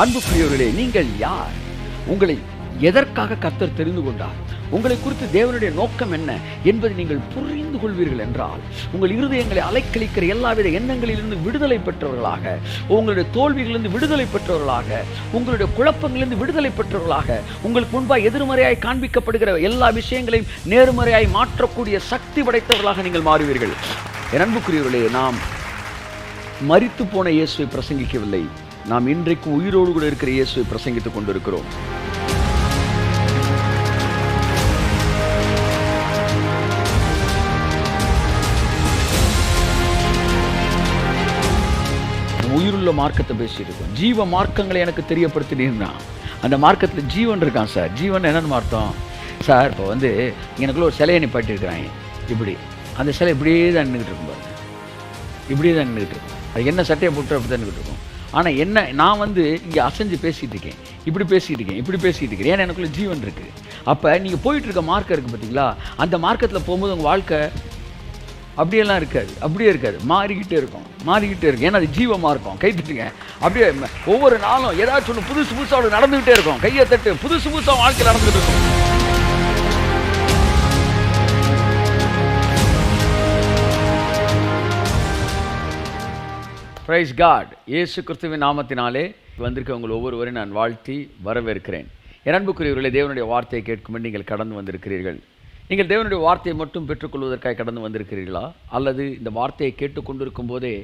அன்புக்குரியவர்களே, நீங்கள் யார்? உங்களை எதற்காக கர்த்தர் தெரிந்து கொண்டார்? உங்களை குறித்து தேவனுடைய நோக்கம் என்ன என்பதை நீங்கள் புரிந்து கொள்வீர்கள் என்றால், உங்கள் இருதயங்களை அலைக்கழிக்கிற எல்லாவித எண்ணங்களிலிருந்து விடுதலை பெற்றவர்களாக, உங்களுடைய தோல்விகளிலிருந்து விடுதலை பெற்றவர்களாக, உங்களுடைய குழப்பங்களிலிருந்து விடுதலை பெற்றவர்களாக, உங்களுக்கு முன்பாக எதிர்மறையாய் காண்பிக்கப்படுகிற எல்லா விஷயங்களையும் நேர்மறையாய் மாற்றக்கூடிய சக்தி படைத்தவர்களாக நீங்கள் மாறுவீர்கள். என் அன்புக்குரியவர்களே, நாம் மரித்து போன இயேசுவை பிரசங்கிக்கவில்லை, நாம் இன்றைக்கு உயிரோடு கூட இருக்கிற இயேசுவை பிரசங்கித்துக் கொண்டிருக்கிறோம். உயிருள்ள மார்க்கத்தை பேசியிருக்கோம். ஜீவ மார்க்கங்களை எனக்கு தெரியப்படுத்தினீங்கன்னா, அந்த மார்க்கத்தில் ஜீவன் இருக்கான் சார். ஜீவன் என்னென்னு அர்த்தம் சார்? இப்போ எனக்குள்ள ஒரு சிலையை நிப்பாட்டியிருக்கிறாங்க. இப்படி அந்த சிலை இப்படியே தான் நின்றுக்கிட்டு இருக்கும் பாருங்க, இப்படியே தான் நின்றுக்கிட்டு இருக்கும். அது என்ன சட்டையை போட்டு அப்படி தான் நின்றுக்கிட்டு இருக்கும். ஆனால் என்ன, நான் இங்கே அசைஞ்சு பேசிகிட்டு இருக்கேன், இப்படி பேசிகிட்டு இருக்கேன், இப்படி பேசிகிட்டு இருக்கேன். ஏன்னா எனக்குள்ள ஜீவன் இருக்குது. அப்போ நீங்கள் போயிட்டு இருக்க மார்க்கம் இருக்குது பார்த்தீங்களா, அந்த மார்க்கத்தில் போகும்போது உங்கள் வாழ்க்கை அப்படியெல்லாம் இருக்காது, அப்படியே இருக்காது, மாறிக்கிட்டே இருக்கும், மாறிக்கிட்டே இருக்கும். ஏன்னா அது ஜீவ மார்க்கம். கை தட்டுங்க. அப்படியே ஒவ்வொரு நாளும் ஏதாச்சும் ஒன்று புதுசு புதுசாக நடந்துக்கிட்டே இருக்கும். கையை தட்டு. புதுசு புதுசாக வாழ்க்கையில் நடந்துகிட்டு இருக்கும். Praise God. இயேசு கிறிஸ்துவின் நாமத்தினாலே வந்திருக்க உங்கள் ஒவ்வொருவரையும் நான் வாழ்த்தி வரவேற்கிறேன். என் அன்புக்குரியவர்களே, தேவனுடைய வார்த்தையை கேட்கும்போது நீங்கள் கடந்து வந்திருக்கிறீர்கள். நீங்கள் தேவனுடைய வார்த்தையை மட்டும் பெற்றுக்கொள்வதற்காக கடந்து வந்திருக்கிறீர்களா? அல்லது இந்த வார்த்தையை கேட்டுக்கொண்டிருக்கும் போதே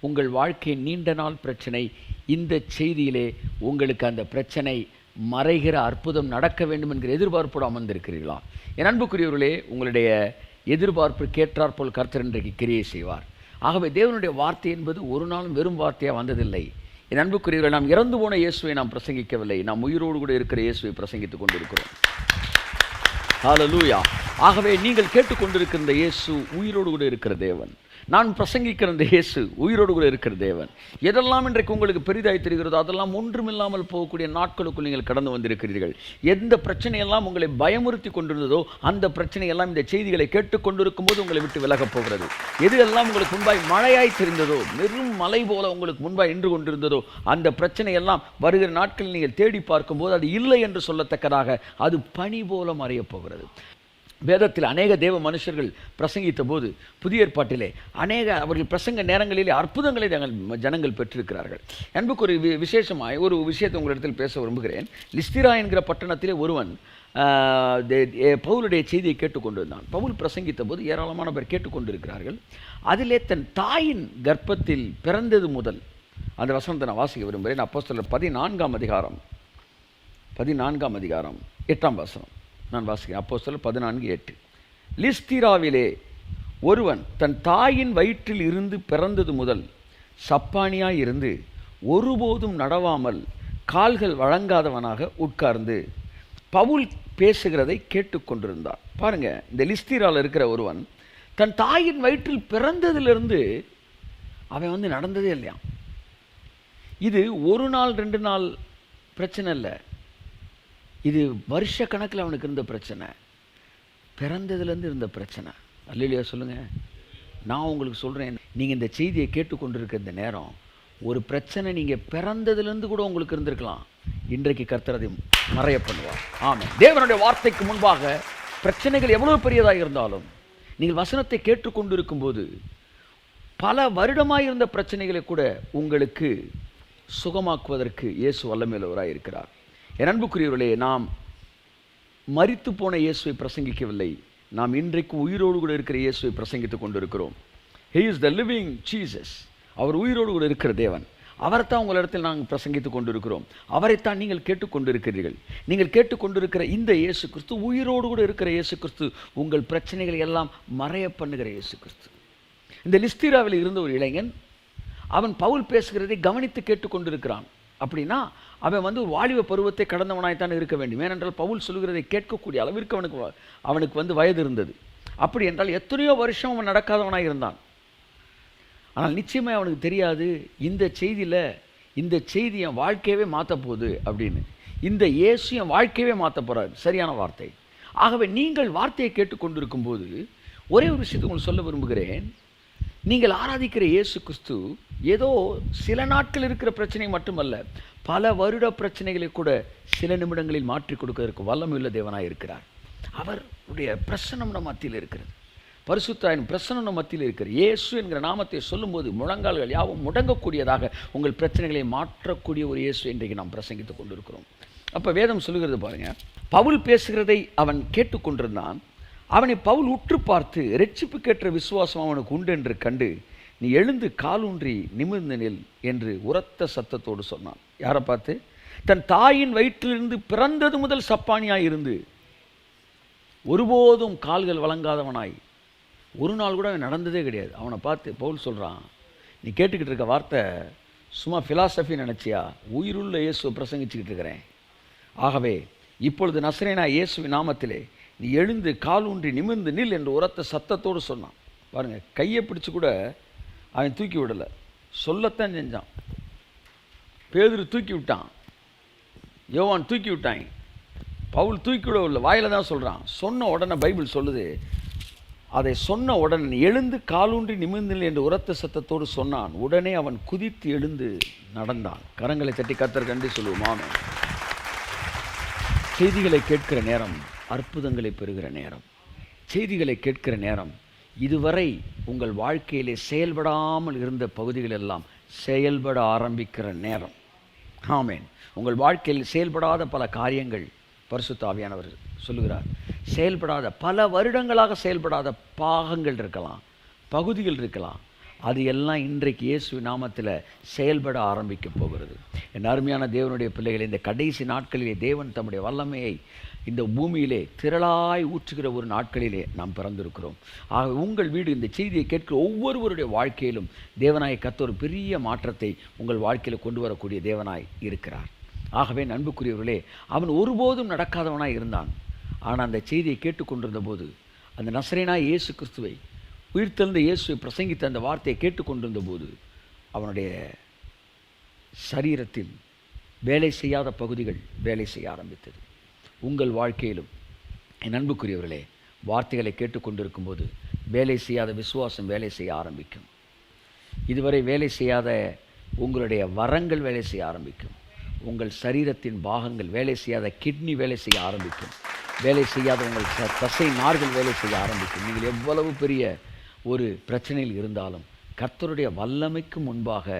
உங்கள் வாழ்க்கையின் நீண்ட நாள் பிரச்சனை, இந்த செய்தியிலே உங்களுக்கு அந்த பிரச்சனை மறைகிற அற்புதம் நடக்க வேண்டும் என்கிற எதிர்பார்ப்போடு அமர்ந்திருக்கிறீர்களா? என் அன்புக்குரியவர்களே, உங்களுடைய எதிர்பார்ப்பு கேட்டாற்போல் கர்த்தர் இன்றைக்கு கிரியை செய்வார். ஆகவே தேவனுடைய வார்த்தை என்பது ஒரு நாளும் வெறும் வார்த்தையாக வந்ததில்லை. என் அன்புக்குரியவர்கள், நாம் இறந்து போன இயேசுவை நாம் பிரசங்கிக்கவில்லை, நாம் உயிரோடு கூட இருக்கிற இயேசுவை பிரசங்கித்துக் கொண்டிருக்கிறோம். ஹல்லேலூயா. ஆகவே நீங்கள் கேட்டுக்கொண்டிருக்கிற இயேசு உயிரோடு கூட இருக்கிற தேவன். நான் பிரசங்கிக்கிற இந்த இயேசு உயிரோடு கூட இருக்கிற தேவன். எதெல்லாம் இன்றைக்கு உங்களுக்கு பெரிதாய் தெரிகிறதோ அதெல்லாம் ஒன்றுமில்லாமல் போகக்கூடிய நாட்களுக்குள் நீங்கள் கடந்து வந்திருக்கிறீர்கள். எந்த பிரச்சனையெல்லாம் உங்களை பயமுறுத்தி கொண்டிருந்ததோ அந்த பிரச்சனையெல்லாம் இந்த செய்திகளை கேட்டுக்கொண்டிருக்கும் போது உங்களை விட்டு விலகப் போகிறது. எது எல்லாம் உங்களுக்கு முன்பாய் மழையாய் தெரிந்ததோ, வெறும் மலை போல உங்களுக்கு முன்பாய் நின்று கொண்டிருந்ததோ, அந்த பிரச்சனையெல்லாம் வருகிற நாட்களில் நீங்கள் தேடி பார்க்கும்போது அது இல்லை என்று சொல்லத்தக்கதாக அது பனி போல மறையப் போகிறது. வேதத்தில் அநேக தேவ மனுஷர்கள் பிரசங்கித்த போது, புதிய ஏற்பாட்டிலே அவர்கள் பிரசங்க நேரங்களிலே அற்புதங்களை ஜனங்கள் பெற்றிருக்கிறார்கள். அன்புக்கு ஒரு விசேஷமாய் ஒரு விஷயத்தை உங்களிடத்தில் பேச விரும்புகிறேன். லிஸ்திரா என்கிற பட்டணத்திலே ஒருவன் பவுலுடைய செய்தியை கேட்டுக்கொண்டிருந்தான். பவுல் பிரசங்கித்த போது ஏராளமான பேர் கேட்டுக்கொண்டிருக்கிறார்கள். அதிலே தன் தாயின் கர்ப்பத்தில் பிறந்தது முதல், அந்த வசனத்தை நான் வாசிக்க விரும்புகிறேன். அப்போஸ்தலர் 14ஆம் அதிகாரம் 8ஆம் வசனம் நான் வாசிக்கிறேன். அப்போஸ்தலர் 14:8. லிஸ்திராவிலே ஒருவன் தன் தாயின் வயிற்றில் இருந்து பிறந்தது முதல் சப்பானியாய் இருந்து ஒருபோதும் நடவாமல் கால்கள் வழங்காதவனாக உட்கார்ந்து பவுல் பேசுகிறதை கேட்டுக்கொண்டிருந்தார். பாருங்க, இந்த லிஸ்திராவில் இருக்கிற ஒருவன் தன் தாயின் வயிற்றில் பிறந்ததிலிருந்து அவன் நடந்ததே இல்லையா. இது ஒரு நாள் 2 நாள் பிரச்சனை இல்லை, இது வருஷ கணக்கில் அவனுக்கு இருந்த பிரச்சனை, பிறந்ததுலேருந்து இருந்த பிரச்சனை. அல்லேலூயா சொல்லுங்கள். நான் உங்களுக்கு சொல்கிறேன், நீங்கள் இந்த செய்தியை கேட்டுக்கொண்டிருக்க இந்த நேரம் ஒரு பிரச்சனை நீங்கள் பிறந்ததுலேருந்து கூட உங்களுக்கு இருந்திருக்கலாம். இன்றைக்கு கர்த்தர் அதை மறைய பண்ணுவார். ஆமாம். தேவனுடைய வார்த்தைக்கு முன்பாக பிரச்சனைகள் எவ்வளோ பெரியதாக இருந்தாலும் நீங்கள் வசனத்தை கேட்டுக்கொண்டிருக்கும் போது பல வருடமாக இருந்த பிரச்சனைகளை கூட உங்களுக்கு சுகமாக்குவதற்கு இயேசு வல்லமையுள்ளவராக இருக்கிறார். என் அன்புக்குரியவர்களே, நாம் மரித்து போன இயேசுவை பிரசங்கிக்கவில்லை, நாம் இன்றைக்கு உயிரோடு கூட இருக்கிற இயேசுவை பிரசங்கித்துக் கொண்டிருக்கிறோம். He is the living Jesus. அவர் உயிரோடு கூட இருக்கிற தேவன். அவரைத்தான் உங்களிடத்தில் நாங்கள் பிரசங்கித்துக் கொண்டிருக்கிறோம். அவரைத்தான் நீங்கள் கேட்டுக்கொண்டிருக்கிறீர்கள். நீங்கள் கேட்டுக்கொண்டிருக்கிற இந்த இயேசு கிறிஸ்து உயிரோடு கூட இருக்கிற இயேசு கிறிஸ்து, உங்கள் பிரச்சனைகளை எல்லாம் மறைய பண்ணுகிற இயேசு கிறிஸ்து. இந்த லிஸ்திராவில் இருந்த ஒரு இளைஞன், அவன் பவுல் பேசுகிறதை கவனித்து கேட்டுக்கொண்டிருக்கிறான். அப்படின்னா அவன் ஒரு வாலிப பருவத்தை கடந்தவனாய்த்தான் இருக்க வேண்டும். ஏனென்றால் பவுல் சொல்கிறதை கேட்கக்கூடிய அளவிற்கு அவனுக்கு வயது இருந்தது. அப்படி என்றால் எத்தனையோ வருஷம் அவன் நடக்காதவனாக இருந்தான். ஆனால் நிச்சயமாக அவனுக்கு தெரியாது, இந்த செய்தி என் வாழ்க்கையவே மாற்ற போகுது அப்படின்னு. இந்த இயேசு என் வாழ்க்கையவே மாற்ற போகிறார். சரியான வார்த்தை. ஆகவே நீங்கள் வார்த்தையை கேட்டுக்கொண்டிருக்கும் போது ஒரே ஒரு விஷயத்தை உங்களுக்கு சொல்ல விரும்புகிறேன். நீங்கள் ஆராதிக்கிற இயேசு கிறிஸ்து ஏதோ சில நாட்கள் இருக்கிற பிரச்சனை மட்டுமல்ல, பல வருட பிரச்சனைகளை கூட சில நிமிடங்களில் மாற்றி கொடுக்கறதுக்கு வல்லமையுள்ள தேவனாக இருக்கிறார். அவருடைய பிரசன்னம் நம் மத்தியில் இருக்கிறது. பரிசுத்தாவின் பிரசன்னம் நம் மத்தியில் இருக்கிறது. இயேசு என்கிற நாமத்தை சொல்லும்போது முழங்கால்கள் யாவும் முடங்கக்கூடியதாக உங்கள் பிரச்சனைகளை மாற்றக்கூடிய ஒரு இயேசு இன்றைக்கு நாம் பிரசங்கித்துக் கொண்டிருக்கிறோம். அப்போ வேதம் சொல்லுகிறது பாருங்க, பவுல் பேசுகிறதை அவன் கேட்டுக்கொண்டிருந்தான். அவனை பவுல் உற்று பார்த்து, இரட்சிப்புக்கேற்ற விசுவாசம் அவனுக்கு உண்டு என்று கண்டு, நீ எழுந்து காலூன்றி நிமிர்ந்து நில் என்று உரத்த சத்தத்தோடு சொன்னான். யாரை பார்த்து? தன் தாயின் வயிற்றிலிருந்து பிறந்தது முதல் சப்பானியாய் இருந்து ஒருபோதும் கால்கள் வழங்காதவனாய், ஒரு நாள் கூட அவன் நடந்ததே கிடையாது. அவனை பார்த்து பவுல் சொல்கிறான், நீ கேட்டுக்கிட்டு இருக்க வார்த்தை சும்மா ஃபிலாசபி நினச்சியா? உயிருள்ள இயேசு பிரசங்கிச்சுக்கிட்டு இருக்கிறேன். ஆகவே இப்பொழுது நசரேனா இயேசுவின் நாமத்திலே நீ எழுந்து காலூன்றி நிமிர்ந்து நில் என்று உரத்த சத்தத்தோடு சொன்னான். பாருங்கள், கையை பிடிச்சி கூட அவன் தூக்கி விடலை, சொல்லத்தான் செஞ்சான். பேதுரு தூக்கி விட்டான், யோவான் தூக்கி விட்டான், பவுல் தூக்கி விடவில்லை, வாயில தான் சொல்கிறான். சொன்ன உடனே பைபிள் சொல்லுது, அதை சொன்ன உடனே எழுந்து காலூன்றி நிமிர்ந்து நில் என்று உரத்த சத்தத்தோடு சொன்னான். உடனே அவன் குதித்து எழுந்து நடந்தான். கரங்களை தட்டி கர்த்தர் கண்டு சொல்லுவோம். ஆமென். செய்திகளை கேட்கிற நேரம் அற்புதங்களை பெறுகிற நேரம். செய்திகளை கேட்கிற நேரம் இதுவரை உங்கள் வாழ்க்கையிலே செயல்படாமல் இருந்த பகுதிகள் எல்லாம் செயல்பட ஆரம்பிக்கிற நேரம். ஆமென். உங்கள் வாழ்க்கையில் செயல்படாத பல காரியங்கள் பரிசுத்த ஆவியானவர் சொல்லுகிறார். செயல்படாத பல வருடங்களாக செயல்படாத பாகங்கள் இருக்கலாம், பகுதிகள் இருக்கலாம். அது எல்லாம் இன்றைக்கு இயேசு நாமத்தில் செயல்பட ஆரம்பிக்க போகிறது. என் அருமையான தேவனுடைய பிள்ளைகளை, இந்த கடைசி நாட்களிலே தேவன் தம்முடைய வல்லமையை இந்த பூமியிலே திரளாய் ஊற்றுகிற ஒரு நாட்களிலே நாம் பிறந்திருக்கிறோம். ஆக உங்கள் வீடு இந்த செய்தியை கேட்கிற ஒவ்வொருவருடைய வாழ்க்கையிலும் தேவனாய் கர்த்தர் ஒரு பெரிய மாற்றத்தை உங்கள் வாழ்க்கையில் கொண்டு வரக்கூடிய தேவனாய் இருக்கிறார். ஆகவே அன்புக்குரியவர்களே, அவன் ஒருபோதும் நடக்காதவனாய் இருந்தான். ஆனால் அந்த செய்தியை கேட்டுக்கொண்டிருந்த போது, அந்த நசரேனாய் இயேசு கிறிஸ்துவை, உயிர்த்தெழுந்த இயேசுவை பிரசங்கித்த அந்த வார்த்தையை கேட்டுக்கொண்டிருந்த போது அவனுடைய சரீரத்தில் வேலை செய்யாத பகுதிகள் வேலை செய்ய ஆரம்பித்தது. உங்கள் வாழ்க்கையிலும் என் அன்புக்குரியவர்களே, வார்த்தைகளை கேட்டுக்கொண்டிருக்கும் போது வேலை செய்யாத விசுவாசம் வேலை செய்ய ஆரம்பிக்கும். இதுவரை வேலை செய்யாத உங்களுடைய வரங்கள் வேலை செய்ய ஆரம்பிக்கும். உங்கள் சரீரத்தின் பாகங்கள் வேலை செய்யாத கிட்னி வேலை செய்ய ஆரம்பிக்கும். வேலை செய்யாத உங்கள் தசை நார்கள் வேலை செய்ய ஆரம்பிக்கும். நீங்கள் எவ்வளவு பெரிய ஒரு பிரச்சனையில் இருந்தாலும் கர்த்தருடைய வல்லமைக்கு முன்பாக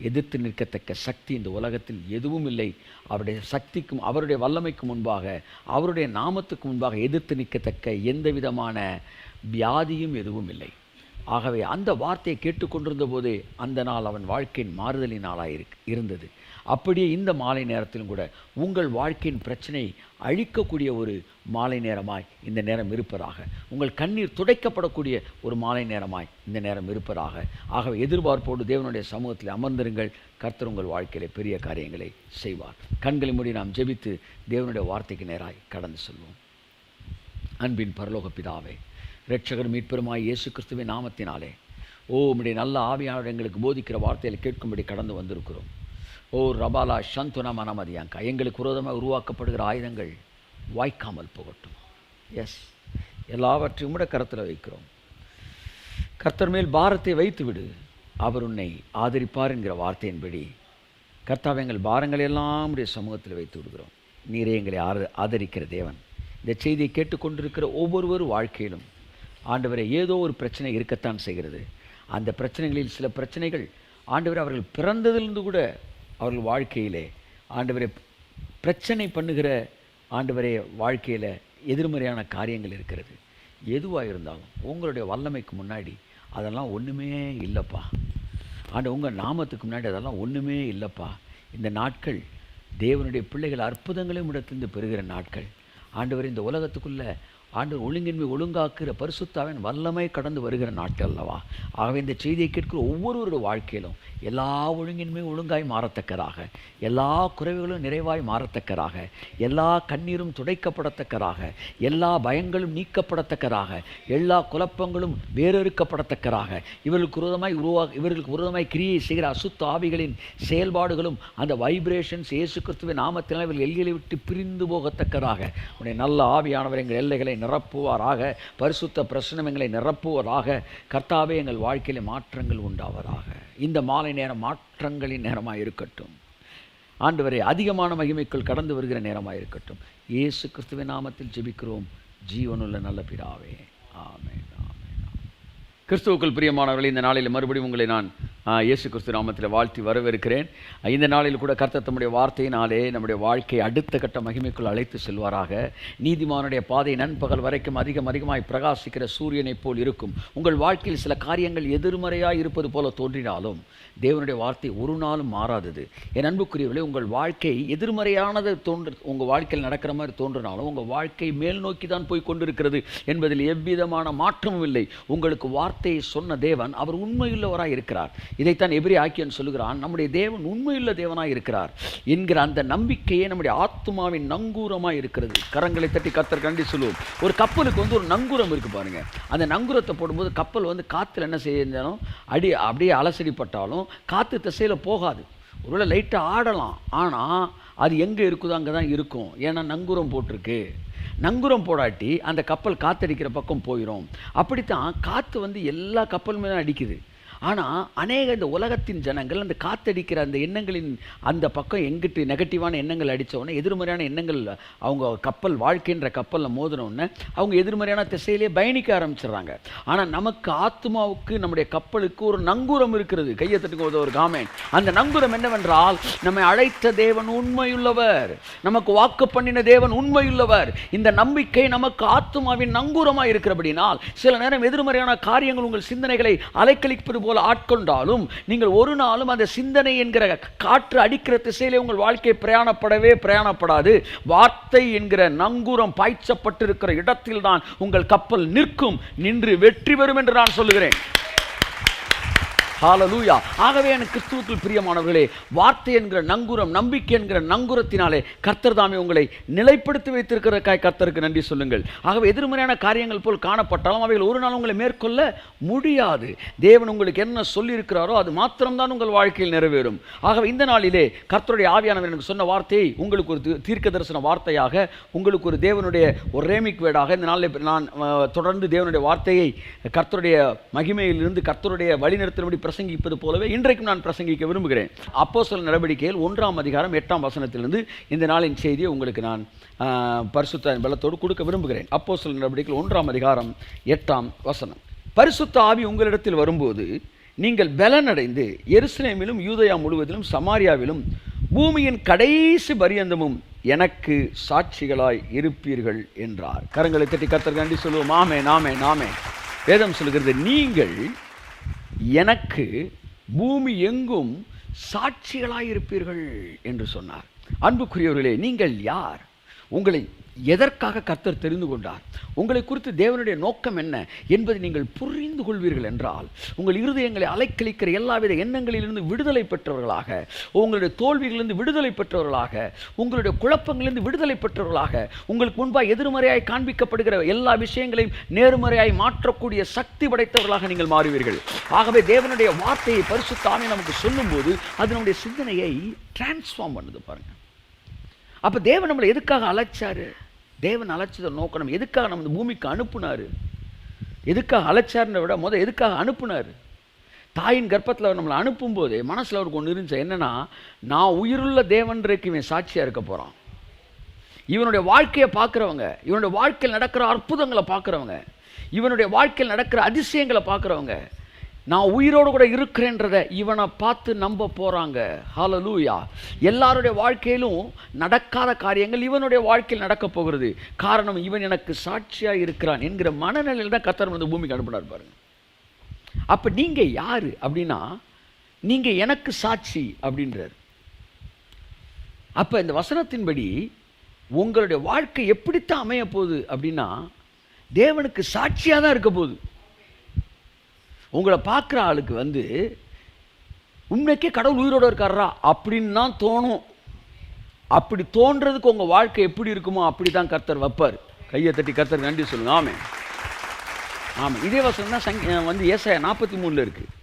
எதிர்த்து நிற்கத்தக்க சக்தி இந்த உலகத்தில் எதுவும் இல்லை. அவருடைய சக்திக்கும் அவருடைய வல்லமைக்கு முன்பாக, அவருடைய நாமத்துக்கு முன்பாக எதிர்த்து நிற்கத்தக்க எந்த விதமான வியாதியும் எதுவும் இல்லை. ஆகவே அந்த வார்த்தையை கேட்டுக்கொண்டிருந்த போதே அந்த நாள் அவன் வாழ்க்கையின் மாறுதலின் நாளாக இருந்தது. அப்படியே இந்த மாலை நேரத்திலும் கூட உங்கள் வாழ்க்கையின் பிரச்சனை அழிக்கக்கூடிய ஒரு மாலை நேரமாய் இந்த நேரம் இருப்பதாக, உங்கள் கண்ணீர் துடைக்கப்படக்கூடிய ஒரு மாலை நேரமாய் இந்த நேரம் இருப்பதாக. ஆகவே எதிர்பார்ப்போடு தேவனுடைய சமூகத்தில் அமர்ந்திருங்கள். கர்த்தர் உங்கள் வாழ்க்கையிலே பெரிய காரியங்களை செய்வார். கண்களை மூடி நாம் ஜெபித்து தேவனுடைய வார்த்தைக்கு நேராய் கடந்து செல்வோம். அன்பின் பரலோக பிதாவே, இரட்சகர் மீட்பெருமாய் இயேசு கிறிஸ்துவின் நாமத்தினாலே உம்முடைய நல்ல ஆவியானவர் எங்களுக்கு போதிக்கிற வார்த்தையில் கேட்கும்படி கடந்து வந்திருக்கிறோம். ரபாலா சந்துனா மனமதியாங்கா, எங்களுக்கு விரோதமாக உருவாக்கப்படுகிற ஆயுதங்கள் வாய்க்காமல் போகட்டும். எல்லாவற்றையும் கூட கருத்தில் வைக்கிறோம். கர்த்தர் மேல் பாரத்தை வைத்து விடு, அவர் உன்னை ஆதரிப்பார் என்கிற வார்த்தையின்படி கர்த்தாவை எங்கள் பாரங்களை எல்லாம் உடைய சமூகத்தில் வைத்து விடுகிறோம். நீரே எங்களை ஆதரிக்கிற தேவன். இந்த செய்தியை கேட்டுக்கொண்டிருக்கிற ஒவ்வொரு வாழ்க்கையிலும் ஆண்டவரை ஏதோ ஒரு பிரச்சனை இருக்கத்தான் செய்கிறது. அந்த பிரச்சனைகளில் சில பிரச்சனைகள் ஆண்டவரை அவர்கள் பிறந்ததிலிருந்து கூட அவர்கள் வாழ்க்கையிலே ஆண்டவரை பிரச்சனை பண்ணுகிற ஆண்டவரே வாழ்க்கையில் எதிர்மறையான காரியங்கள் இருக்கிறது. எதுவாக இருந்தாலும் உங்களுடைய வல்லமைக்கு முன்னாடி அதெல்லாம் ஒன்றுமே இல்லைப்பா. உங்கள் நாமத்துக்கு முன்னாடி அதெல்லாம் ஒன்றுமே இல்லைப்பா. இந்த நாட்கள் தேவனுடைய பிள்ளைகள் அற்புதங்களையும் இடத்திலிருந்து பெறுகிற நாட்கள். ஆண்டவர் இந்த உலகத்துக்குள்ளே ஆண்டவர் ஒழுங்கின்மை ஒழுங்காக்குற பரிசுத்தாவின் வல்லமை கடந்து வருகிற நாட்கள் அல்லவா. ஆகவே இந்த செய்தியை கேட்கிற ஒவ்வொருவருடைய வாழ்க்கையிலும் எல்லா ஒழுங்கின்மை ஒழுங்காய் மாறத்தக்கதாக, எல்லா குறைவுகளும் நிறைவாய் மாறத்தக்கதாக, எல்லா கண்ணீரும் துடைக்கப்படத்தக்கதாக, எல்லா பயங்களும் நீக்கப்படத்தக்கதாக, எல்லா குழப்பங்களும் வேறறுக்கப்படத்தக்கதாக, இவர்களுக்கு விரோதமாய் கிரியை செய்கிற அசுத்த ஆவிகளின் செயல்பாடுகளும் அந்த வைப்ரேஷன்ஸ் இயேசு கிறிஸ்துவின் நாமத்தினால் இவர்கள் எல்லைகளை விட்டு பிரிந்து போகத்தக்கதாக உடைய நல்ல ஆவியானவர் எங்கள் எல்லைகளை நிரப்புவாராக. பரிசுத்த பிரசனம் எங்களை நிரப்புவதாக. கர்த்தாவே, எங்கள் வாழ்க்கையிலே மாற்றங்கள் உண்டாவதாக. இந்த மாலை நேரம் மாற்றங்களின் நேரமாக இருக்கட்டும் ஆண்டவரே. அதிகமான மகிமைக்குள் கடந்து வருகிற நேரமாக இருக்கட்டும். இயேசு கிறிஸ்துவின் நாமத்தில் ஜெபிக்கிறோம் ஜீவனுள்ள நல்ல பிதாவே, ஆமென். கிறிஸ்துவுக்குள் பிரியமானவர்களே, இந்த நாளில் மறுபடியும் உங்களை நான் இயேசு கிறிஸ்து நாமத்தில் வாழ்த்தி வரவேற்கிறேன். இந்த நாளில் கூட கர்த்தர் தம்முடைய வார்த்தையினாலே நம்முடைய வாழ்க்கை அடுத்த கட்ட மகிமைக்குள் அழைத்து செல்வாராக. நீதிமானுடைய பாதை நண்பகல் வரைக்கும் அதிகமாய் பிரகாசிக்கிற சூரியனைப் போல் இருக்கும். உங்கள் வாழ்க்கையில் சில காரியங்கள் எதிர்மறையாக இருப்பது போல தோன்றினாலும் தேவனுடைய வார்த்தை ஒரு நாளும் மாறாதது. என் அன்புக்குரியவர்களே, உங்கள் வாழ்க்கை எதிர்மறையானது உங்கள் வாழ்க்கையில் நடக்கிற மாதிரி தோன்றினாலும் உங்கள் வாழ்க்கை மேல் நோக்கி தான் போய் கொண்டிருக்கிறது என்பதில் எவ்விதமான மாற்றமும் இல்லை. உங்களுக்கு வார்த்தையை சொன்ன தேவன் அவர் உண்மையுள்ளவராய் இருக்கிறார். இதைத்தான் எபிரேய ஆக்கியோன் சொல்லுகிறான், நம்முடைய தேவன் உண்மையுள்ள தேவனாய் இருக்கிறார் என்கிற அந்த நம்பிக்கையே நம்முடைய ஆத்துமாவின் நங்கூரமாய் இருக்கிறது. கரங்களை தட்டி கர்த்தர் கண்டி சொல்லுவோம். ஒரு கப்பலுக்கு ஒரு நங்கூரம் இருக்கு பாருங்க. அந்த நங்கூரத்தை போடும்போது கப்பல் காற்றுல என்ன செய்யணும், அப்படியே அலசடிப்பட்டாலும் காற்று திசையில் போகாது. ஒருவேளை லைட்டாக ஆடலாம், ஆனால் அது எங்கே இருக்குதோ அங்கே தான் இருக்கும். ஏன்னா நங்கூரம் போட்டிருக்கு. நங்கூரம் போடாட்டி அந்த கப்பல் காற்றடிக்கிற பக்கம் போயிடும். அப்படித்தான் காற்று எல்லா கப்பல் மேலே அடிக்குது. ஆனால் அநேக இந்த உலகத்தின் ஜனங்கள் அந்த காற்றடிக்கிற அந்த எண்ணங்களின் அந்த பக்கம் எங்கிட்டு நெகட்டிவான எண்ணங்கள் அடித்தோடனே, எதிர்மறையான எண்ணங்கள் அவங்க கப்பல் வாழ்க்கைன்ற கப்பலில் மோதினோடனே அவங்க எதிர்மறையான திசையிலே பயணிக்க ஆரம்பிச்சிடுறாங்க. ஆனால் நமக்கு ஆத்மாவுக்கு நம்முடைய கப்பலுக்கு ஒரு நங்கூரம் இருக்கிறது. கையை தட்டுக்கு ஒரு காமெண்ட். அந்த நங்கூரம் என்னவென்றால், நம்மை அழைத்த தேவன் உண்மையுள்ளவர், நமக்கு வாக்கு பண்ணின தேவன் உண்மையுள்ளவர். இந்த நம்பிக்கை நமக்கு ஆத்மாவின் நங்கூரமாக இருக்கிறபடினால் சில நேரம் எதிர்மறையான காரியங்கள் உங்கள் சிந்தனைகளை அலைக்கழிப்பது போல ஆட்கொண்டாலும் நீங்கள் ஒரு நாளும் அந்த சிந்தனை என்கிற காற்று அடிக்கிற திசையிலே உங்கள் வாழ்க்கை பிரயாணப்படாது. வார்த்தை என்கிற நங்கூரம் பாய்ச்சப்பட்டிருக்கிற இடத்தில் தான் உங்கள் கப்பல் நிற்கும், நின்று வெற்றி பெறும் என்று நான் சொல்லுகிறேன். ஹல்லேலூயா. ஆகவே எனக்கு கிறிஸ்துவுக்குள் பிரியமானவர்களே, வார்த்தை என்கிற நங்கூரம், நம்பிக்கை என்கிற நங்கூரத்தினாலே கர்த்தர் தாமே உங்களை நிலைப்படுத்தி வைத்திருக்கிறதுக்காய் கர்த்தருக்கு நன்றி சொல்லுங்கள். ஆகவே எதிர்மறையான காரியங்கள் போல் காணப்பட்டாலும் அவைகள் ஒரு நாள் உங்களை மேற்கொள்ள முடியாது. தேவன் உங்களுக்கு என்ன சொல்லியிருக்கிறாரோ அது மாத்திரம்தான் உங்கள் வாழ்க்கையில் நிறைவேறும். ஆகவே இந்த நாளிலே கர்த்தருடைய ஆவியானவர் எனக்கு சொன்ன வார்த்தையை உங்களுக்கு ஒரு தீர்க்க தரிசன வார்த்தையாக, உங்களுக்கு ஒரு தேவனுடைய ஒரு ரேமிக் வேர்டாக இந்த நாளில் நான் தொடர்ந்து தேவனுடைய வார்த்தையை கர்த்தருடைய மகிமையிலிருந்து கர்த்தருடைய வழிநடத்தினபடி பிரசங்கிப்பது போலவே இன்றைக்கும் நான் பிரசங்கிக்க விரும்புகிறேன். அப்போஸ்தலர் நடவடிக்கைகள் 1ஆம் அதிகாரம் 8ஆம் வசனத்திலிருந்து இந்த நாளின் செய்தியை உங்களுக்கு நான் பரிசுத்த பலத்தோடு கொடுக்க விரும்புகிறேன். அப்போஸ்தலர் நடவடிக்கைகள் 1ஆம் அதிகாரம் 8ஆம் வசனம். பரிசுத்த ஆவி உங்களிடத்தில் வரும்போது நீங்கள் பலனடைந்து எருசலேமிலும் யூதேயா முழுவதிலும் சமாரியாவிலும் பூமியின் கடைசி பரியந்தமும் எனக்கு சாட்சிகளாய் இருப்பீர்கள் என்றார். கரங்களை தட்டி கர்த்தருக்கு நன்றி சொல்லுவோம். ஆமென், ஆமென், ஆமென். வேதம் சொல்கிறது, நீங்கள் எனக்கு பூமி எங்கும் சாட்சிகளாயிருப்பீர்கள் என்று சொன்னார். அன்புக்குரியவர்களே, நீங்கள் யார்? உங்களை எதற்காக கர்த்தர் தெரிந்து கொண்டார்? உங்களை குறித்து தேவனுடைய நோக்கம் என்ன என்பதை நீங்கள் புரிந்து கொள்வீர்கள் என்றால், உங்கள் இருதயங்களை அலைக்கழிக்கிற எல்லாவித எண்ணங்களிலிருந்து விடுதலை பெற்றவர்களாக, உங்களுடைய தோல்விகளிலிருந்து விடுதலை பெற்றவர்களாக, உங்களுடைய குழப்பங்களிலிருந்து விடுதலை பெற்றவர்களாக, உங்களுக்கு முன்பாக எதிர்மறையாய் காண்பிக்கப்படுகிற எல்லா விஷயங்களையும் நேர்மறையாய் மாற்றக்கூடிய சக்தி படைத்தவர்களாக நீங்கள் மாறுவீர்கள். ஆகவே தேவனுடைய வார்த்தையை பரிசுத்த ஆவியானவர் நமக்கு சொல்லும்போது அது நம்முடைய சிந்தனையை டிரான்ஸ்ஃபார்ம் பண்ணுது. பாருங்க, அப்போ தேவன் நம்மளை எதுக்காக அழைச்சாரு? தேவன் அழைச்சதை நோக்கணும். எதுக்காக நம்ம இந்த பூமிக்கு அனுப்புனாரு? எதுக்காக அழைச்சாருன்னு விட எதுக்காக அனுப்புனாரு? தாயின் கர்ப்பத்தில் அவர் நம்மளை அனுப்பும்போது மனசில் அவருக்கு ஒன்று இருந்துச்சு. என்னன்னா, நான் உயிருள்ள தேவன்றைக்கு இவன் சாட்சியாக இருக்க போகிறான். இவனுடைய வாழ்க்கையை பார்க்குறவங்க, இவனுடைய வாழ்க்கையில் நடக்கிற அற்புதங்களை பார்க்குறவங்க, இவனுடைய வாழ்க்கையில் நடக்கிற அதிசயங்களை பார்க்குறவங்க, நான் உயிரோடு கூட இருக்கிறேன்றதை இவனை பார்த்து நம்ப போகிறாங்க. ஹல்லேலூயா. எல்லாருடைய வாழ்க்கையிலும் நடக்காத காரியங்கள் இவனுடைய வாழ்க்கையில் நடக்க போகிறது. காரணம், இவன் எனக்கு சாட்சியாக இருக்கிறான் என்கிற மனநிலையில் தான் கர்த்தர் வந்து பூமிக்கு அனுப்பினார். பாருங்க, அப்போ நீங்கள் யார் அப்படின்னா, நீங்கள் எனக்கு சாட்சி அப்படின்றார். அப்போ இந்த வசனத்தின்படி உங்களுடைய வாழ்க்கை எப்படித்தான் அமைய போகுது அப்படின்னா, தேவனுக்கு சாட்சியாக தான் இருக்க போகுது. உங்களை பார்க்குற ஆளுக்கு உண்மைக்கே கடவுள் உயிரோடு இருக்காரா அப்படின்னு தான் தோணும். அப்படி தோன்றதுக்கு உங்கள் வாழ்க்கை எப்படி இருக்குமோ அப்படி தான் கர்த்தர் வைப்பார். கையை தட்டி கர்த்தர் நன்றி சொல்லுங்க. ஆமென். ஆமாம், இதே வசனம் தான் வந்து ஏசாயா 43 இருக்குது.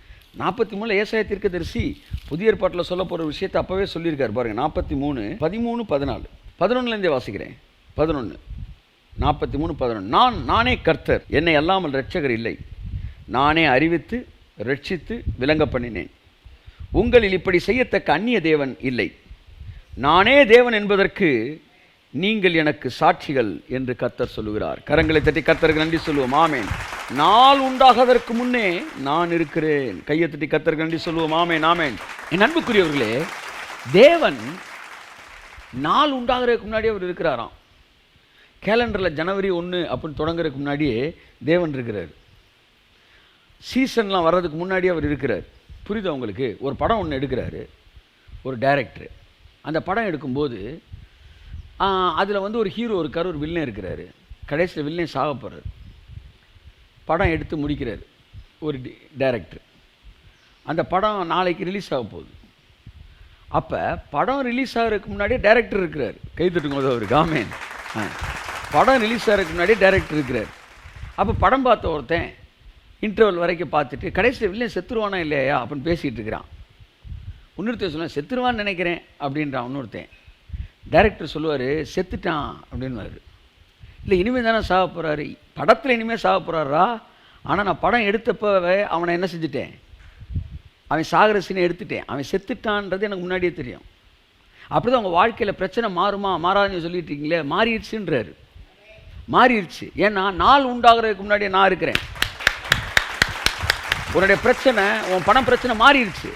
43 ஏசாயா தீர்க்கதரிசி புதிய ஏற்பாட்டில் சொல்ல போகிற விஷயத்தை அப்போவே சொல்லியிருக்காரு பாருங்கள். 43, 13, 14, 11லேருந்தே வாசிக்கிறேன். 11, 43, 11. நானே கர்த்தர், என்னை அல்லாமல் இரட்சகர் இல்லை. நானே அறிவித்து ரட்சித்து விளங்க பண்ணினேன். உங்களில் இப்படி செய்யத்தக்க அந்நிய தேவன் இல்லை. நானே தேவன் என்பதற்கு நீங்கள் எனக்கு சாட்சிகள் என்று கர்த்தர் சொல்லுகிறார். கரங்களை தட்டி கர்த்தருக்கு நன்றி சொல்லுவோம். ஆமேன். நாள் உண்டாகதற்கு முன்னே நான் இருக்கிறேன். கையை தட்டி கர்த்தருக்கு நன்றி சொல்லுவோம். ஆமேன், ஆமேன். என் அன்புக்குரியவர்களே, தேவன் நாள் உண்டாகிறதுக்கு முன்னாடியே அவர் இருக்கிறாராம். கேலண்டரில் ஜனவரி 1 அப்படின்னு தொடங்குறதுக்கு முன்னாடியே தேவன் இருக்கிறார். சீசன்லாம் வர்றதுக்கு முன்னாடியே அவர் இருக்கிறார். புரியுதா உங்களுக்கு? ஒரு படம் ஒன்று எடுக்கிறாரு ஒரு டைரக்டர். அந்த படம் எடுக்கும்போது அதில் வந்து ஒரு ஹீரோ இருக்கார், ஒரு வில்லன் இருக்கிறாரு. கடைசியில் வில்லன் சாக போகிறார். படம் எடுத்து முடிக்கிறார் ஒரு டைரக்டர். அந்த படம் நாளைக்கு ரிலீஸ் ஆக போகுது. அப்போ படம் ரிலீஸ் ஆகிறதுக்கு முன்னாடியே டைரக்டர் இருக்கிறார். கைத்தட்டுங்க அவருக்கு. ஆமேன். படம் ரிலீஸ் ஆகிறதுக்கு முன்னாடியே டைரக்டர் இருக்கிறார். அப்போ படம் பார்த்த ஒருத்தன் இன்டர்வல் வரைக்கும் பார்த்துட்டு கடைசியில் வில்லன் செத்துருவானா இல்லையா அப்படின்னு பேசிகிட்டு இருக்கிறான். இன்னொருத்தன் சொல்லுவேன் செத்துருவான்னு நினைக்கிறேன் அப்படின்றான். இன்னொருத்தன் டைரக்டர் சொல்லுவார் செத்துட்டான் அப்படின்வார். இல்லை, இனிமேல் தானே சாக போகிறாரு. படத்தில் இனிமேல் சாக போகிறாரா? ஆனால் நான் படம் எடுத்தப்போவே அவனை என்ன செஞ்சுட்டேன், அவன் சாகிற சீனை எடுத்துட்டேன். அவன் செத்துட்டான்றது எனக்கு முன்னாடியே தெரியும். அப்படி தான் உங்கள் வாழ்க்கையில் பிரச்சனை மாறுமா மாறாதுன்னு சொல்லிட்டு இருக்கீங்களே, மாறிடுச்சுன்றாரு. மாறிடுச்சு. ஏன்னா நாள் உண்டாகிறதுக்கு முன்னாடியே நான் இருக்கிறேன். உன்னுடைய பிரச்சனை, உன் பணம் பிரச்சனை மாறிடுச்சு.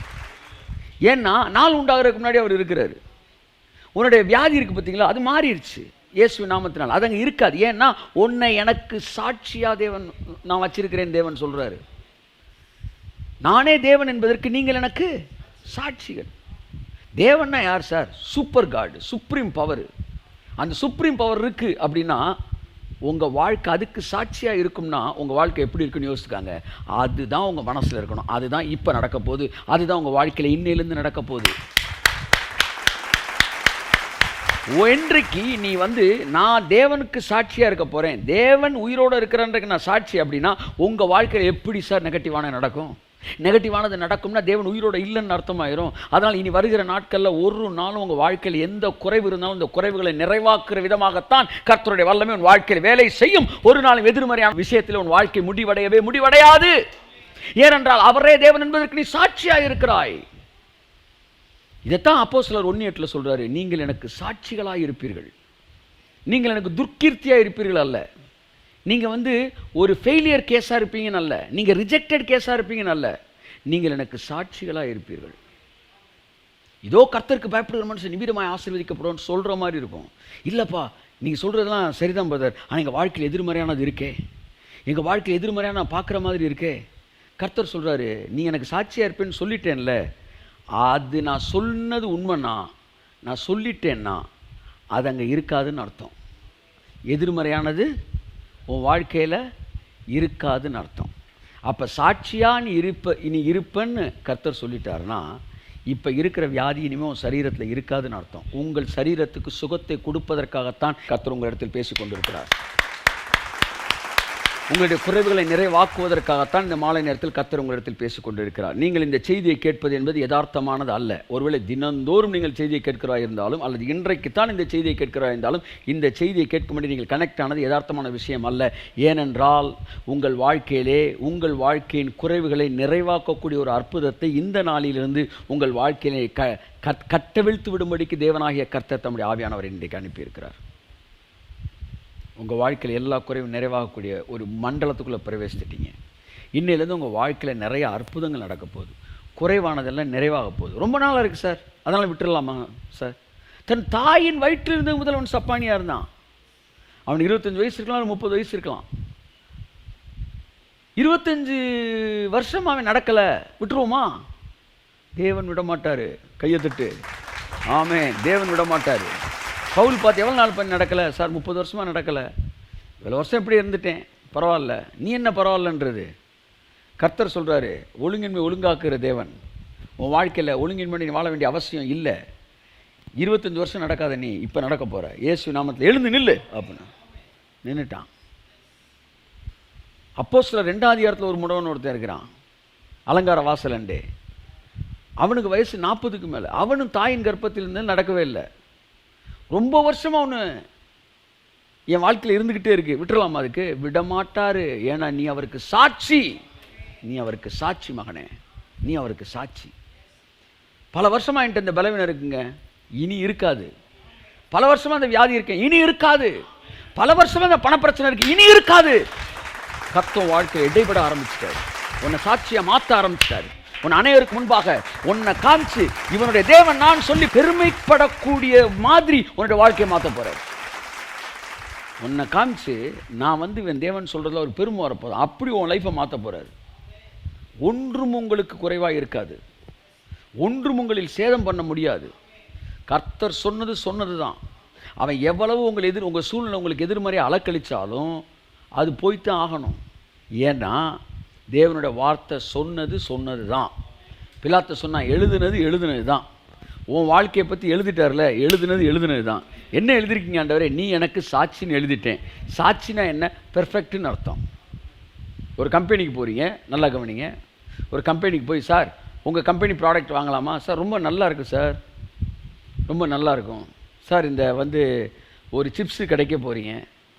ஏன்னா நாள் உண்டாகிறதுக்கு முன்னாடி அவர் இருக்கிறாரு. உன்னுடைய வியாதி இருக்குது பார்த்தீங்களா, அது மாறிடுச்சு இயேசு நாமத்தினால். அது அங்கே இருக்காது. ஏன்னா உன்னை எனக்கு சாட்சியா தேவன் நான் வச்சிருக்கிறேன். தேவன் சொல்கிறாரு, நானே தேவன் என்பதற்கு நீங்கள் எனக்கு சாட்சிகள். தேவன்னா யார் sir? Super God, supreme power. அந்த சுப்ரீம் பவர் இருக்குது அப்படின்னா உங்கள் வாழ்க்கை அதுக்கு சாட்சியாக இருக்கும்னா உங்கள் வாழ்க்கை எப்படி இருக்குன்னு யோசிச்சுக்காங்க. அதுதான் உங்கள் மனசில் இருக்கணும். அதுதான் இப்போ நடக்க போகுது. அதுதான் உங்கள் வாழ்க்கையில் இன்னையிலேருந்து நடக்க போகுது. இன்றைக்கு நீ வந்து நான் தேவனுக்கு சாட்சியாக இருக்க போகிறேன், தேவன் உயிரோடு இருக்கிறன்றக்கு நான் சாட்சி அப்படின்னா உங்கள் வாழ்க்கையில் எப்படி சார் நெகட்டிவான நடக்கும்? நெகட்டிவானது நடக்கும்னா தேவன் உயிரோடு இல்லைன்னு அர்த்தமாயிரும். அதனால் இனி வருகிற நாட்களில் ஒரு நாளும் உங்கள் வாழ்க்கையில் எந்த குறைவு இருந்தாலும் இந்த குறைவுகளை நிறைவாக்குற விதமாகத்தான் கர்த்தருடைய வல்லமை உன் வாழ்க்கையில் வேலை செய்யும். ஒரு நாளும் எதிர்மறையான விஷயத்தில் உன் வாழ்க்கை முடிவடையாது. ஏனென்றால் அவரே தேவன் என்பதற்கு நீ சாட்சியாக இருக்கிறாய். இதைத்தான் அப்போஸ்தலர் 1:8 சொல்றாரு, நீங்கள் எனக்கு சாட்சிகளாக இருப்பீர்கள். நீங்கள் எனக்கு துர்க்கீர்த்தியாக இருப்பீர்கள் அல்ல. நீங்கள் வந்து ஒரு ஃபெயிலியர் கேஸாக இருப்பீங்கன்னு அல்ல, நீங்கள் ரிஜெக்டட் கேஸாக இருப்பீங்கன்னு அல்ல, நீங்கள் எனக்கு சாட்சிகளாக இருப்பீர்கள். இதோ கர்த்தருக்கு பயப்படுகிற மனுஷன் நிமிடமாய் ஆசீர்வதிக்கப்படும்னு சொல்கிற மாதிரி இருக்கும். இல்லைப்பா, நீங்கள் சொல்கிறதெல்லாம் சரிதான் பிரதர், ஆனால் எங்கள் வாழ்க்கையில் எதிர்மறையானது இருக்கே, எங்கள் வாழ்க்கையில் எதிர்மறையான நான் பார்க்குற மாதிரி இருக்கே. கர்த்தர் சொல்கிறாரு, நீ எனக்கு சாட்சியாக இருப்பேன்னு சொல்லிட்டேன்ல, அது நான் சொன்னது உண்மைன்னா, நான் சொல்லிட்டேன்னா அது அங்கே இருக்காதுன்னு அர்த்தம். எதிர்மறையானது உன் வாழ்க்கையில் இருக்காதுன்னு அர்த்தம். அப்போ சாட்சியாக நீ இருப்பேன்னு கர்த்தர் சொல்லிட்டாருன்னா இப்போ இருக்கிற வியாதி இனிமேல் உன் சரீரத்தில் இருக்காதுன்னு அர்த்தம். உங்கள் சரீரத்துக்கு சுகத்தை கொடுப்பதற்காகத்தான் கர்த்தர் உங்கள் இடத்தில் பேசி கொண்டிருக்கிறார். உங்களுடைய குறைவுகளை நிறைவாக்குவதற்காகத்தான் இந்த மாலை நேரத்தில் கர்த்தர் உங்களிடத்தில் பேசிக் கொண்டிருக்கிறார். நீங்கள் இந்த செய்தியை கேட்பது என்பது யதார்த்தமானது அல்ல. ஒருவேளை தினந்தோறும் நீங்கள் செய்தியை கேட்கிறாய் இருந்தாலும் அல்லது இன்றைக்குத்தான் இந்த செய்தியை கேட்கிறாய் இருந்தாலும் இந்த செய்தியை கேட்கும்படி நீங்கள் கனெக்ட் ஆனது யதார்த்தமான விஷயம் அல்ல. ஏனென்றால் உங்கள் வாழ்க்கையிலே உங்கள் வாழ்க்கையின் குறைவுகளை நிறைவாக்கக்கூடிய ஒரு அற்புதத்தை இந்த நாளிலிருந்து உங்கள் வாழ்க்கையிலே கட்டவிழ்த்து விடும்படிக்கு தேவனாகிய கர்த்தர் தம்முடைய ஆவியானவரை இன்றைக்கு அனுப்பியிருக்கிறார். உங்கள் வாழ்க்கையில் எல்லா குறைவும் நிறைவாகக்கூடிய ஒரு மண்டலத்துக்குள்ளே பிரவேசிச்சிட்டீங்க. இன்னையிலேருந்து உங்கள் வாழ்க்கையில் நிறைய அற்புதங்கள் நடக்க போகுது. குறைவானதெல்லாம் நிறைவாக போகுது. ரொம்ப நாளாக இருக்குது சார், அதனால் விட்டுடலாமா சார்? தன் தாயின் வயிற்றில் இருந்த முதல் அவன் சப்பானியாக இருந்தான். அவன் 25 வயசு இருக்கலாம், 30 வயசு இருக்கலாம். 25 வருஷம் அவன் நடக்கலை, விட்டுருவோமா? தேவன் விடமாட்டார். கையை தட்டு. ஆமென். தேவன் விடமாட்டார். பவுல் பார்த்து எவ்வளோ நாள் பண்ணி நடக்கலை சார்? 30 வருஷமாக நடக்கலை. இவ்வளோ வருஷம் எப்படி இருந்துட்டேன், பரவாயில்ல. நீ என்ன பரவாயில்லன்றது? கர்த்தர் சொல்கிறாரு, ஒழுங்கின்மை ஒழுங்காக்குற தேவன், உன் வாழ்க்கையில் ஒழுங்கின் பண்ணி வாழ வேண்டிய அவசியம் இல்லை. 25 வருஷம் நடக்காத நீ இப்போ நடக்க போகிற. இயேசு நாமத்தில் எழுந்து நில்லு அப்படின்னு நின்றுட்டான். அப்போஸ்தலர் 2ஆம் அதிகாரத்தில் ஒரு முடவன் ஒருத்தன் இருக்கிறான், அலங்கார வாசலண்டே. அவனுக்கு வயசு 40க்கு மேலே. அவனும் தாயின் கர்ப்பத்தில் இருந்து நடக்கவே இல்லை. ரொம்ப வருஷமாக அவனு என் வாழ்க்கையில் இருந்துக்கிட்டே இருக்கு. விட்டுறலாமா? அதுக்கு விடமாட்டாரு. ஏன்னா நீ அவருக்கு சாட்சி. நீ அவருக்கு சாட்சி மகனே, நீ அவருக்கு சாட்சி. பல வருஷமாக என்கிட்ட இந்த பலவீனம் இருக்குங்க, இனி இருக்காது. பல வருஷமாக அந்த வியாதி இருக்கேன், இனி இருக்காது. பல வருஷமாக அந்த பணப்பிரச்சனை இருக்கு, இனி இருக்காது. கர்த்தர் வாழ்க்கை இடைப்பட ஆரம்பிச்சிட்டாரு. உன்னை சாட்சியை மாற்ற ஆரம்பிச்சிட்டாரு. உன் அனைவருக்கு முன்பாக உன்னை காமிச்சு இவனுடைய தேவன் நான் சொல்லி பெருமைப்படக்கூடிய மாதிரி உன்னுடைய வாழ்க்கையை மாற்ற போறாரு. உன்னை காமிச்சு நான் இவன் தேவன் சொல்றதுல ஒரு பெருமை வரப்போதும். அப்படி உன் லைஃப்பை மாற்ற போறாரு. ஒன்றும் உங்களுக்கு குறைவாக இருக்காது. ஒன்றும் உங்களில் சேதம் பண்ண முடியாது. கர்த்தர் சொன்னது தான். அவன் எவ்வளவு உங்கள் சூழ்நிலை உங்களுக்கு எதிர்மறையை அலக்கழிச்சாலும் அது போய்த்தான் ஆகணும். ஏன்னா தேவனுடைய வார்த்தை சொன்னது தான். பிலாத்தை சொன்னா எழுதுனது தான். உன் வாழ்க்கையை பற்றி எழுதிட்டார்ல, எழுதுனது தான். என்ன எழுதிருக்கீங்க ஆண்டவரே? நீ எனக்கு சாட்சின்னு எழுதிட்டேன். சாட்சினா என்ன? பெர்ஃபெக்ட்னு அர்த்தம். ஒரு கம்பெனிக்கு போகிறீங்க, நல்லா கவனிங்க. ஒரு கம்பெனிக்கு போய், சார் உங்கள் கம்பெனி ப்ராடக்ட் வாங்கலாமா? சார் ரொம்ப நல்லா இருக்குது சார், ரொம்ப நல்லா இருக்கும் சார். இந்த ஒரு சிப்ஸு கிடைக்க போகிறீங்க,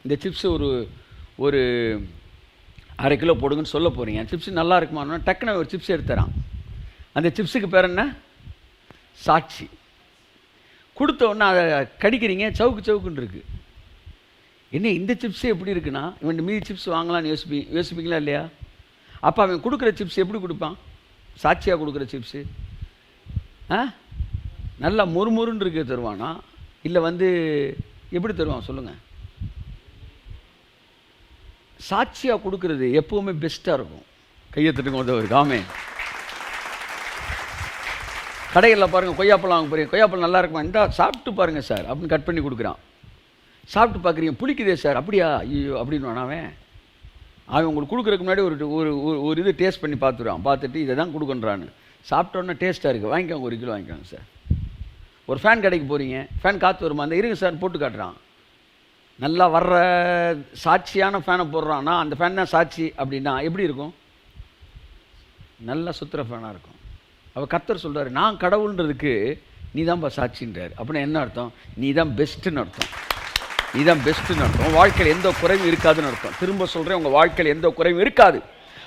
இந்த சிப்ஸு ஒரு 1/2 கிலோ போடுங்கன்னு சொல்ல போகிறீங்க. சிப்ஸு நல்லா இருக்குமான்னா டக்குன்னு ஒரு சிப்ஸ் எடுத்துறான். அந்த சிப்ஸுக்கு பேர் என்ன? சாட்சி. கொடுத்த உடனே அதை கடிக்கிறீங்க, சவுக்குன்னு இருக்குது. என்ன இந்த சிப்ஸே எப்படி இருக்குன்னா இவன் மீதி சிப்ஸ் வாங்கலான்னு யோசிப்பீங்களா இல்லையா? அப்போ அவன் கொடுக்குற சிப்ஸ் எப்படி கொடுப்பான்? சாட்சியாக கொடுக்குற சிப்ஸு நல்லா முறுமுறுன்னு இருக்க தருவானா, இல்லை எப்படி தருவான் சொல்லுங்கள்? சாட்சியாக கொடுக்கறது எப்போவுமே பெஸ்ட்டாக இருக்கும். கையை தட்டுங்க ஒரு காமே. கடைகளில் பாருங்கள், கொய்யாப்பழம் வாங்க போகிறீங்க, கொய்யாப்பழம் நல்லா இருக்குமா? இந்தா சாப்பிட்டு பாருங்கள் சார் அப்படின்னு கட் பண்ணி கொடுக்குறான். சாப்பிட்டு பார்க்குறீங்க, புளிக்குதே சார். அப்படியா? ஐயோ அப்படின்னு அவன் உங்களுக்கு கொடுக்குறதுக்கு முன்னாடி ஒரு இது டேஸ்ட் பண்ணி பார்த்துருவான். பார்த்துட்டு இதை தான் கொடுக்குன்றான்னு. சாப்பிட்டோன்னே டேஸ்ட்டாக இருக்குது, வாங்கிக்கோங்க 1 கிலோ வாங்கிக்கோங்க சார். ஒரு ஃபேன் கடைக்கு போகிறீங்க, ஃபேன் காற்று வருமா? அந்த இருங்க சார் போட்டு காட்டுறான். நல்லா வர்ற சாட்சியான ஃபேனை போடுறான்னா அந்த ஃபேன் தான் சாட்சி அப்படின்னா எப்படி இருக்கும்? நல்லா சுற்றுற ஃபேனாக இருக்கும். அவள் கர்த்தர் சொல்கிறாரு, நான் கடவுள்ன்றதுக்கு நீ தான்ப்பா சாட்சின்றார். அப்படின்னா என்ன அர்த்தம்? நீ தான் பெஸ்ட்டுன்னு அர்த்தம். நீ தான் பெஸ்ட்டுன்னு அர்த்தம். உங்கள் வாழ்க்கையில் எந்த குறைவும் இருக்காதுன்னு அர்த்தம். திரும்ப சொல்கிறேன், உங்கள் வாழ்க்கையில் எந்த குறைவும் இருக்காது.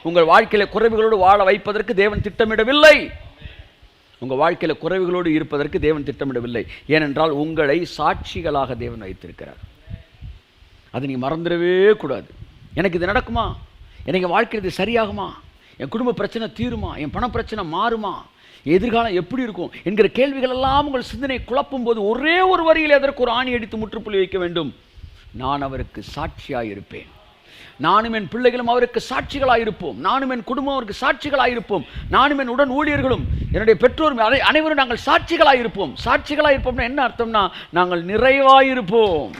உங்கள் வாழ்க்கையில் குறைவுகளோடு வாழ வைப்பதற்கு தேவன் திட்டமிடவில்லை. உங்கள் வாழ்க்கையில் குறைவுகளோடு இருப்பதற்கு தேவன் திட்டமிடவில்லை. ஏனென்றால் உங்களை சாட்சிகளாக தேவன் வைத்திருக்கிறார். அது நீ மறந்துடவே கூடாது. எனக்கு இது நடக்குமா? எனக்கு வாழ்க்கையில் இது சரியாகுமா? என் குடும்ப பிரச்சனை தீருமா? என் பண பிரச்சனை மாறுமா? எதிர்காலம் எப்படி இருக்கும் என்கிற கேள்விகள் எல்லாம் உங்கள் சிந்தனை குழப்பும் போது ஒரே ஒரு வரியில் அதற்கு ஒரு ஆணி அடித்து முற்றுப்புள்ளி வைக்க வேண்டும். நான் அவருக்கு சாட்சியாக இருப்பேன். நானும் என் பிள்ளைகளும் அவருக்கு சாட்சிகளாக இருப்போம். நானும் என் குடும்பம் அவருக்கு சாட்சிகளாக இருப்போம். நானும் என் உடன் ஊழியர்களும் என்னுடைய பெற்றோரும் அனைவரும் நாங்கள் சாட்சிகளாக இருப்போம். சாட்சிகளாக இருப்போம்னா என்ன அர்த்தம்னா நாங்கள் நிறைவாயிருப்போம்.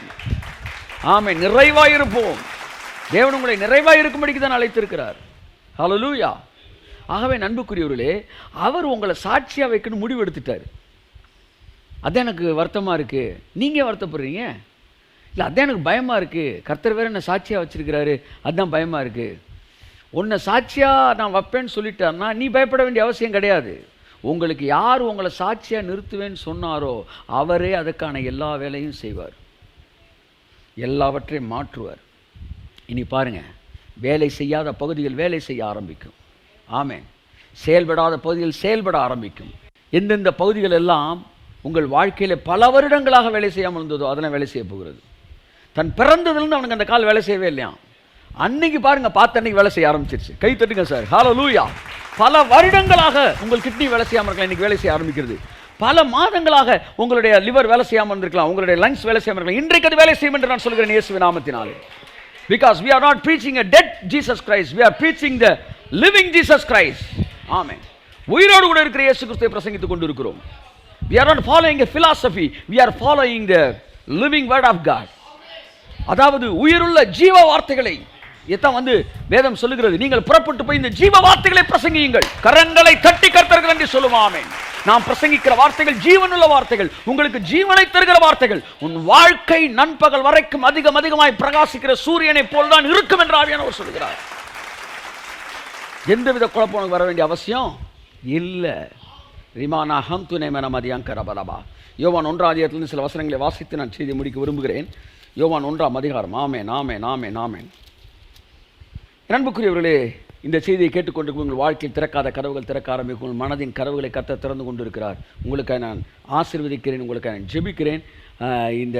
ஆமென், நிறைவாயிருப்போம். தேவன் உங்களை நிறைவாக இருக்கும்படிக்கு தான் அழைத்திருக்கிறார். ஹல்லேலூயா. ஆகவே அன்புக்குரியவர்களே, அவர் உங்களை சாட்சியாக வைக்கணும் முடிவு எடுத்துட்டார். அதான் எனக்கு வருத்தமாக இருக்குது. நீங்கள் வருத்தப்படுறீங்க இல்லை? அதான் எனக்கு பயமாக இருக்குது. கர்த்தர் வேறு என்னை சாட்சியாக வச்சுருக்கிறாரு, அதுதான் பயமாக இருக்குது. உன்னை சாட்சியாக நான் வைப்பேன்னு சொல்லிட்டார்னா நீ பயப்பட வேண்டிய அவசியம் கிடையாது. உங்களுக்கு யார் உங்களை சாட்சியாக நிறுத்துவேன்னு சொன்னாரோ அவரே அதுக்கான எல்லா வேலையும் செய்வார், எல்லாவற்றையும் மாற்றுவார். இனி பாருங்கள், வேலை செய்யாத பகுதிகள் வேலை செய்ய ஆரம்பிக்கும். ஆமென். செயல்படாத பகுதிகள் செயல்பட ஆரம்பிக்கும். எந்தெந்த பகுதிகள் எல்லாம் உங்கள் வாழ்க்கையில் பல வருடங்களாக வேலை செய்யாமல் இருந்ததோ அதெல்லாம் வேலை செய்ய போகிறது. தன் பிறந்ததுலேருந்து அவனுக்கு அந்த கால் வேலை செய்யவே இல்லையா, அன்னைக்கு பாருங்க பார்த்து அன்னைக்கு வேலை செய்ய ஆரம்பிச்சிருச்சு. கை தட்டுங்க சார். ஹல்லேலூயா. பல வருடங்களாக உங்கள் கிட்னி வேலை செய்யாமல் இருக்கலாம், இன்னைக்கு வேலை செய்ய ஆரம்பிக்கிறது. பல மாதங்களாக உங்களுடைய லிவர் வேலை செய்யாமல் இருந்திருக்கலாம், உங்களுடைய லங்ஸ் வேலை செய்யாமல் இருக்கலாம், இன்றைக்கு அது வேலை செய்யும் என்று நான் சொல்கிறேன் இயேசுவின் நாமத்தினாலே. Because we are not preaching a dead Jesus Christ, we are preaching the living Jesus Christ. Amen. உயிரோடு கூட இருக்கிற இயேசு கிறிஸ்துவை பிரசங்கித்துக் கொண்டிருக்கிறோம். We are not following a philosophy, we are following the living word of God. அதாவது உயிருள்ள ஜீவ வார்த்தைகளை இதான் வந்து வேதம் சொல்லுகிறது. நீங்கள் புறப்பட்டு போய் இந்த ஜீவ வார்த்தைகளை பிரசங்கியுங்கள், கரங்களை தட்டி கர்த்தருக்கு நன்றி சொல்லுவோம். ஆமென். நாம் பிரசங்கிக்கிற வார்த்தைகள் ஜீவனுள்ள வார்த்தைகள், உங்களுக்கு ஜீவனை தருகிற வார்த்தைகள். உன் வாழ்க்கை நண்பகல் வரைக்கும் அதிகமாய் பிரகாசிக்கிற சூரியனை போல்தான் இருக்கும் என்று ஆவியானவர் சொல்கிறார். எந்தவித குழப்பம் உனக்கு வர வேண்டிய அவசியம் இல்லை. ரிமானா ஹம் துணை மனமதியாங்கரபலபா. யோவான் 1ஆம் அதிகாரத்திலிருந்து சில வசனங்களை வாசித்து நான் செய்தி முடிக்க விரும்புகிறேன். யோவான் 1ஆம் அதிகாரம். ஆமென், ஆமென், ஆமென், ஆமென். அன்புக்குரியவர்களே, இந்த செய்தியை கேட்டுக்கொண்டு உங்கள் வாழ்க்கையில் திறக்காத கதவுகள் திறக்க ஆரம்பிக்கும். உங்கள் மனதின் கதவுகளை கர்த்தர் திறந்து கொண்டு இருக்கிறார். உங்களுக்காக நான் ஆசீர்வதிக்கிறேன், உங்களுக்காக நான் ஜெபிக்கிறேன். இந்த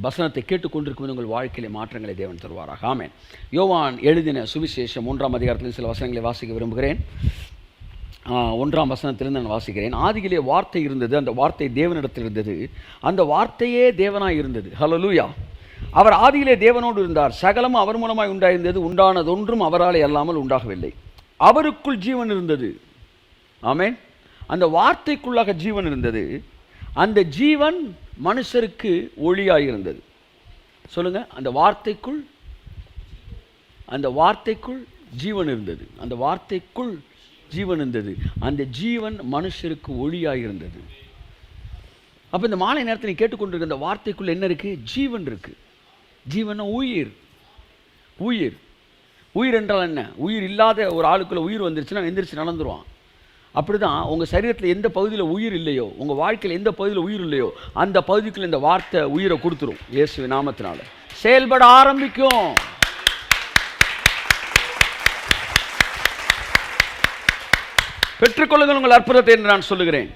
வசனத்தை கேட்டுக்கொண்டிருக்கும் உங்கள் வாழ்க்கையிலே மாற்றங்களை தேவன் தருவாராக. ஆமென். யோவான் எழுதின சுவிசேஷம் 1ஆம் அதிகாரத்தில் சில வசனங்களை வாசிக்க விரும்புகிறேன். 1ஆம் வசனத்திலிருந்து நான் வாசிக்கிறேன். ஆதியிலே வார்த்தை இருந்தது, அந்த வார்த்தை தேவனிடத்தில் இருந்தது, அந்த வார்த்தையே தேவனாய் இருந்தது. ஹல்லேலூயா. அவர் ஆதியிலே தேவனோடு இருந்தார். சகலமும் அவர் மூலமாய் உண்டாயிருந்தது, உண்டானதொன்றும் அவராலே அல்லாமல் உண்டாகவில்லை. அவருக்குள் ஜீவன் இருந்தது. ஆமென். அந்த வார்த்தைக்குள்ளாக ஜீவன் இருந்தது. அந்த ஜீவன் மனுஷருக்கு ஒளியாய் இருந்தது. சொல்லுங்க, அந்த வார்த்தைக்குள் ஜீவன் இருந்தது. அந்த வார்த்தைக்குள் ஜீவன் இருந்தது. அந்த ஜீவன் மனுஷருக்கு ஒளியாய் இருந்தது. அப்போ இந்த மாலை நேரத்தில் நீ கேட்டுக்கொண்டிருக்க அந்த வார்த்தைக்குள்ள என்ன இருக்கு? ஜீவன் இருக்கு. ஜீவன் உயிர். உயிர் உயிர் என்றால் என்ன? உயிர் இல்லாத ஒரு ஆளுக்குள்ள உயிர் வந்துருச்சுன்னா எந்திரிச்சு நடந்துருவான். அப்படிதான் உங்கள் சரீரத்தில் எந்த பகுதியில் உயிர் இல்லையோ, உங்கள் வாழ்க்கையில் எந்த பகுதியில் உயிர் இல்லையோ, அந்த பகுதிக்குள்ள இந்த வார்த்தை உயிரை கொடுத்துரும். இயேசு நாமத்தினால செயல்பட ஆரம்பிக்கும். பெற்றுக்கொள்ளுங்கள் உங்கள் அற்புதத்தை என்று நான் சொல்லுகிறேன்.